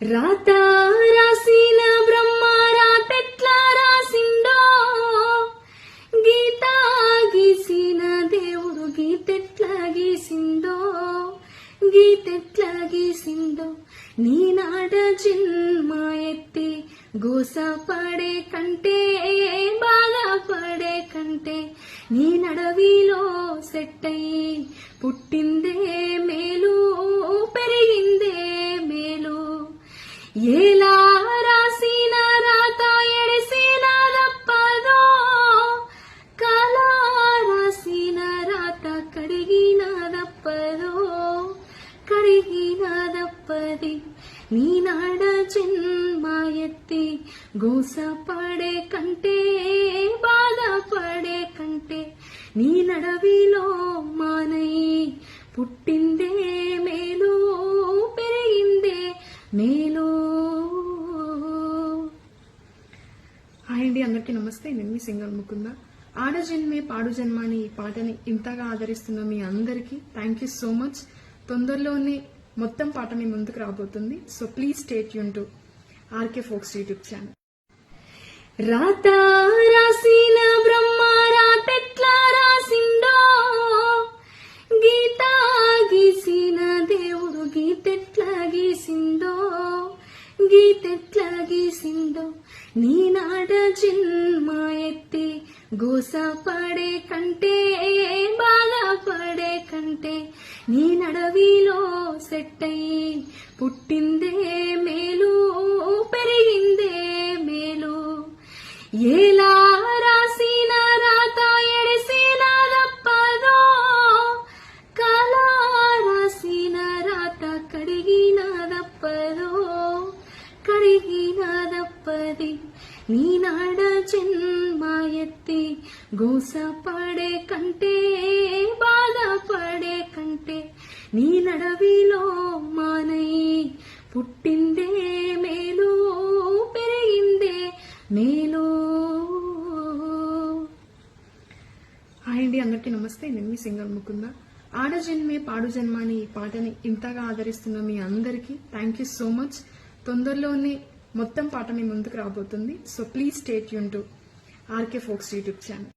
రాత రాసిన బ్రహ్మ రాతెట్లా రాసిండో, గీత గీసిన దేవుడు గీతెట్లా గీసిండో, గీతెట్లా గీసిండో. నీనాడ జన్మ ఎత్తి గోస పడే కంటే, బాధపడే కంటే, నీ నడవిలో సెట్టయి పుట్టిందే మేలు, పెరిగిందే మేలు. ఎలా రాసిన రాత ఎడిసిన దప్పదో, కాల రాసిన రాత కడిగిన దప్పదో, కడిగిన దప్పది. నీనాడ జన్మ ఎత్తి గోస పడే కంటే, బాధపడే కంటే, నీ నడవిలో మానయి పుట్టిందే మేలు, పెరిగిందే మేలు. హాయ్ అండి, అందరికీ నమస్తే. నేను మీ సింగర్ ముకుంద. ఆడజన్మే పాడు జన్మ అని ఈ పాటని ఇంతగా ఆదరిస్తున్న మీ అందరికీ థ్యాంక్ యూ సో మచ్. తొందరలోనే మొత్తం పాట మీ ముందుకు రాబోతుంది. So please stay tuned to RK folks YouTube channel. రాత రాసిన బ్రహ్మ రాతెట్లా రాసిండో, గీత గీసిన దేవుడు గీతెట్లా గీసిండో, గీతెట్లా గీసిండో. నీనాడ జన్మ ఎత్తి గోస పడే కంటే, బాధపడే కంటే, నీ నడవిలో సెట్టయి పుట్టిందే మేలు, పెరిగిందే మేలు. ఎలా రాసిన రాత ఎడిసిన దప్పదో, కాల రాసిన రాత కడిగిన దప్పదో, కడిగిన దప్పది. నీనాడ జన్మ ఎత్తి గోస పడే కంటే, బాధపడే కంటే, నీ నడవిలో మానయి పుట్టిందే మేలు, పెరిగిందే మేలు. హాయ్ అండి, అందరికీ నమస్తే. నేను మీ సింగర్ ముకుంద. ఆడజన్మే పాడు జన్మ అని ఈ పాటని ఇంతగా ఆదరిస్తున్న మీ అందరికీ థ్యాంక్ యూ సో మచ్. తొందరలోనే మొత్తం పాట మీ ముందుకు రాబోతుంది. So please stay tuned to RK folks YouTube channel.